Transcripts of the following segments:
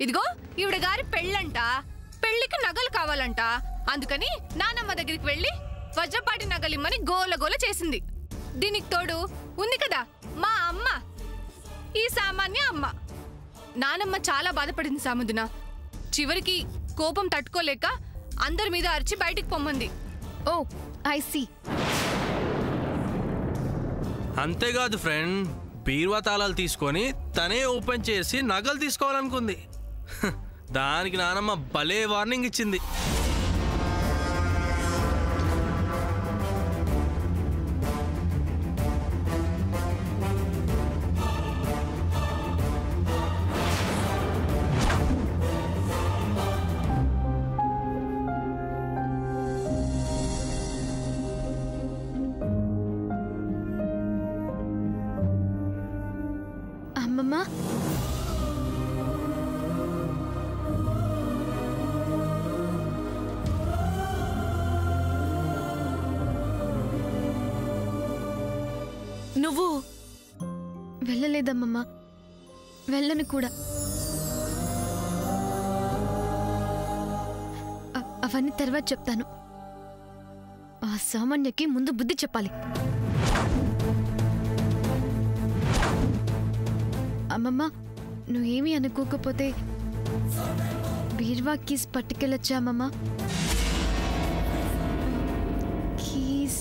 ఇదిగో ఈవిడ గారి పెళ్ళంట, పెళ్లికి నగలు కావాలంట. అందుకని నానమ్మ దగ్గరికి వెళ్ళి వజ్రపాటి నగలిమ్మని గోలగోల చేసింది. దీనికి తోడు ఉంది కదా మా అమ్మ, ఈ సామాన్య అమ్మ. నానమ్మ చాలా బాధపడింది సాముదున. చివరికి కోపం తట్టుకోలేక అందరి మీద అరిచి బయటికి పొమ్మంది. ఓ ఐ సీ. అంతేకాదు ఫ్రెండ్, బీరువా తాళాలు తీసుకొని తనే ఓపెన్ చేసి నగలు తీసుకోవాలనుకుంది. దానికి నానమ్మ భలే వార్నింగ్ ఇచ్చింది. అమ్మమ్మ, నువ్వు వెళ్ళలేదమ్మమ్మ, వెళ్ళను కూడా. అవన్నీ తర్వాత చెప్తాను. ఆ సామాన్యకి ముందు బుద్ధి చెప్పాలి. అమ్మమ్మ, నువ్వేమీ అనుకోకపోతే బీర్వా కీస్ పట్టుకెళ్ళొచ్చా అమ్మమ్మ? కీస్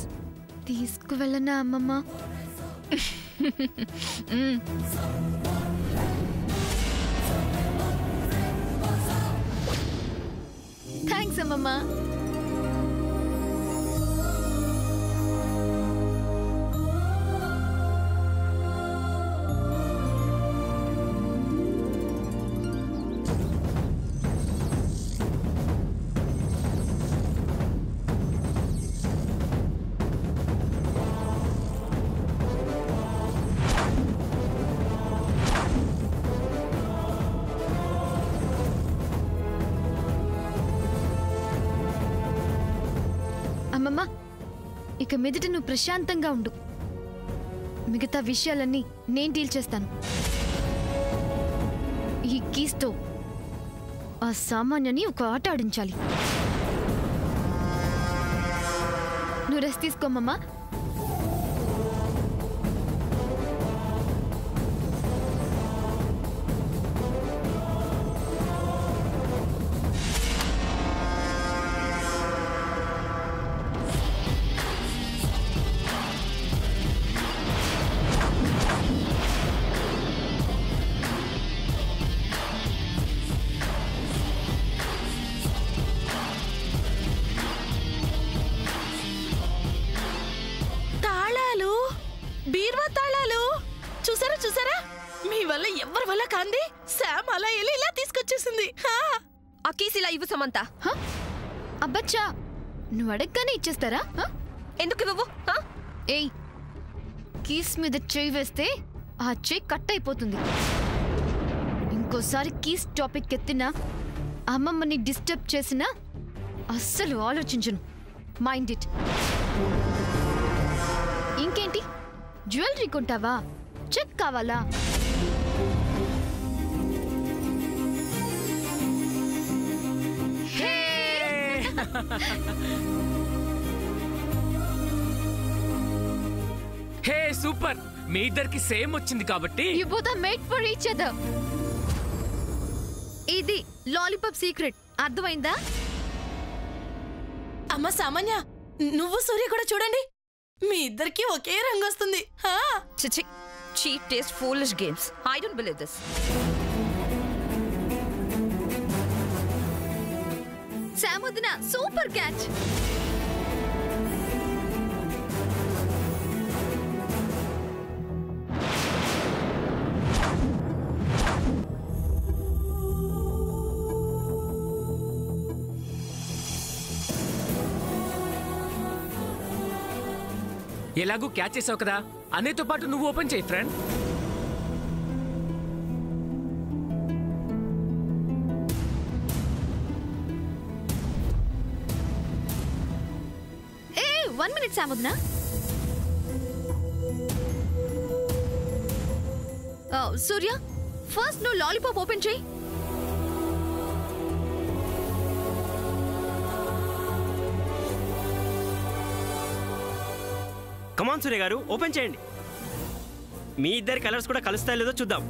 తీసుకువెళ్ళనా అమ్మమ్మ? థ్యాంక్స్ అమ్మమ్మ. అమ్మమ్మ, ఇక మీదట నువ్వు ప్రశాంతంగా ఉండు. మిగతా విషయాలన్నీ నేను డీల్ చేస్తాను. ఈ కీస్తో ఆ సామాన్యని ఒక ఆట ఆడించాలి. నువ్వు రెస్ట్ తీసుకోమమ్మా. బీర్వా తాళాలు చూసారా చూసారా? మీ వల్ల ఎవరి వల్ల కాంది శామ్ అలా ఇలా తీసుకొచ్చేసింది. ఆ కీస్ ఇలా ఇవ్వు సమంత. అబ్బచ్చా, నువ్వు అడగగానే ఇచ్చేస్తారా? ఎందుకు ఇవ్వవు? ఏయ్, కీస్ మీద చేయి వేస్తే ఆ చేయి కట్ అయిపోతుంది. ఇంకోసారి కీస్ టాపిక్ ఎత్తినా, అమ్మమ్మని డిస్టర్బ్ చేసినా అస్సలు ఆలోచించను. Mind it. ఇంకేంటి, జ్యువెలరీ కొంటావా? చెక్ కావాలా? హే సూపర్, మీ ఇద్దరికి సేమ్ వచ్చింది కాబట్టి you both are made for each other. ఇది లాలీపాప్ సీక్రెట్, అర్థమైందా? అమ్మ సామాన్య, నువ్వు సూర్య కూడా చూడండి, మీ ఇద్దరికి ఒకే రంగు వస్తుంది. చిచి, cheap taste, foolish games. I don't believe this. సాముద్న సూపర్ క్యాచ్. ఎలాగూ క్యాచ్ చేసావు కదా, అనేతో పాటు నువ్వు ఓపెన్ చేయి ఫ్రెండ్. ఏ 1 minute సాముద్న. సూర్య, ఫస్ట్ నువ్వు లాలీపాప్ ఓపెన్ చేయి. కమాన్ సూర్య గారు, ఓపెన్ చేయండి. మీ ఇద్దరి కలర్స్ కూడా కలుస్తాయో లేదో చూద్దాం.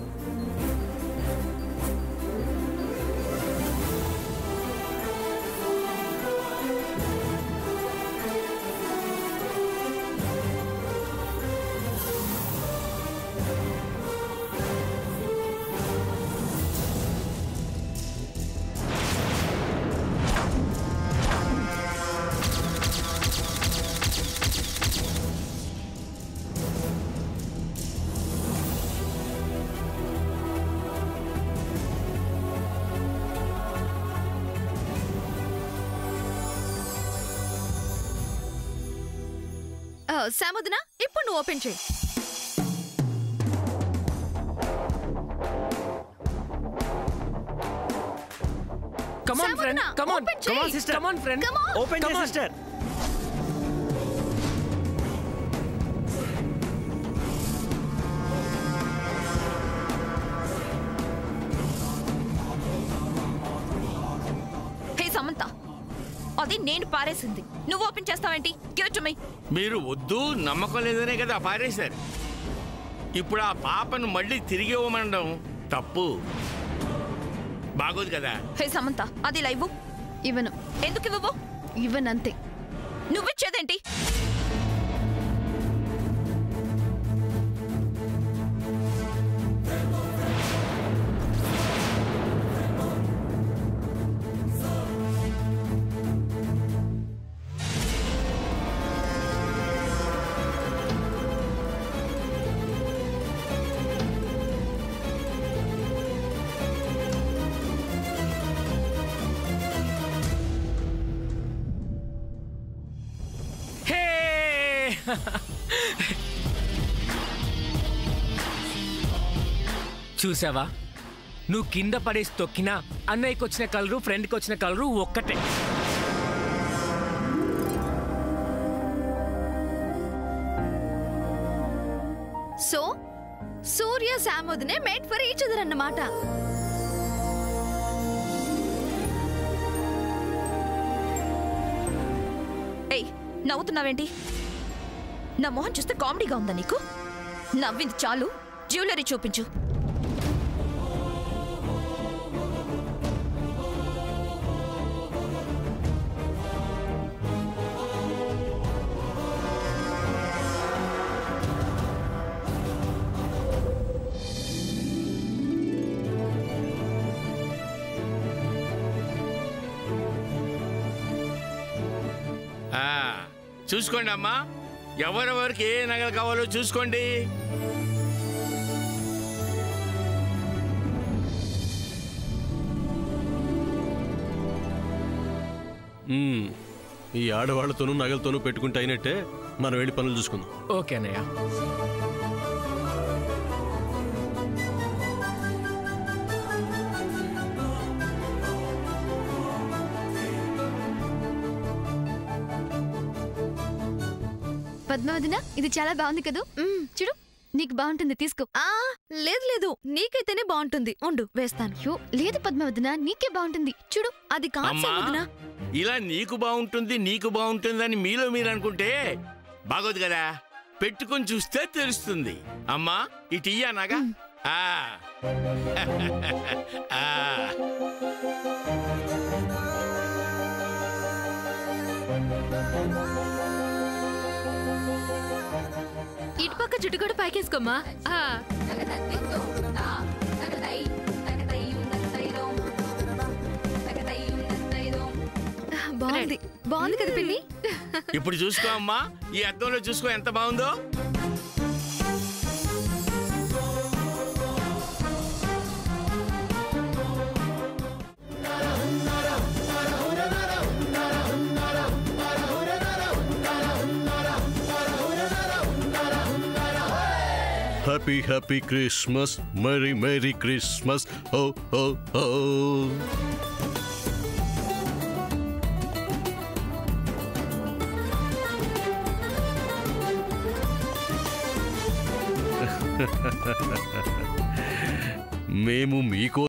శామోదన, ఇప్పుడు నువ్వు ఓపెన్ చేయి. Come on, friend. Come on. Come on, sister. Come on, friend. Open చేయి సిస్టర్. హే సమంత, అది నేను పారేసింది, నువ్వు open చేస్తావేంటి? Give it to me. మీరు వద్దు నమ్మకం లేదనే కదా పారేశారు. ఇప్పుడు ఆ పాపను మళ్ళీ తిరిగి ఇవ్వమనడం తప్పు, బాగోదు కదా. హే సమంత, అది లైవ్. ఇవ్వను. ఎందుకు ఇవ్వవు? ఇవ్వనంతే. నువ్విచ్చేదేంటి? చూసావా, నువ్వు కింద పడేసి తొక్కినా అన్నయ్యకి వచ్చిన కలరు ఫ్రెండ్కి వచ్చిన కలరు ఒక్కటే. సో సూర్య శామోదనే మేడ్ ఫర్ ఈచ్ అదర్ అన్నమాట. ఏయ్, నవ్వుతున్నావేంటి? నా మొహం చూస్తే కామెడీగా ఉందా నీకు? నవ్వింది చాలు, జ్యువెలరీ చూపించు. చూసుకోండి అమ్మా, ఎవరెవరికి ఏ నగలు కావాలో చూసుకోండి. ఈ ఆడవాళ్లతోనూ నగలతోనూ పెట్టుకుంటే అయినట్టే, మనం వెళ్ళి పనులు చూసుకుందాం. ఓకే అన్నయ్య. పద్మావతిన, ఇది చాలా బాగుంది కదూ. చూడు, నీకు బాగుంటుంది, తీసుకో. లేదు లేదు, నీకైతేనే బాగుంటుంది, ఉండు వేస్తాను. అయ్యో లేదు పద్మావతిన, నీకే బాగుంటుంది. చూడు, అది కాదు. ఇలా నీకు బాగుంటుంది నీకు బాగుంటుందని మీలో మీరు అనుకుంటే బాగోదు కదా. పెట్టుకుని చూస్తే తెలుస్తుంది. అమ్మా, ఇటు ఇయ్యా నాగా. ఇటుపక్క జుట్టు కూడా పైకేసుకోమ్మా. బాగుంది, బాగుంది కదా పిన్ని. ఇప్పుడు చూసుకో అమ్మా, ఈ అద్దంలో చూసుకో ఎంత బాగుందో. Happy happy Christmas, merry merry Christmas. ఓ ఓ ఓ. మేము మీకు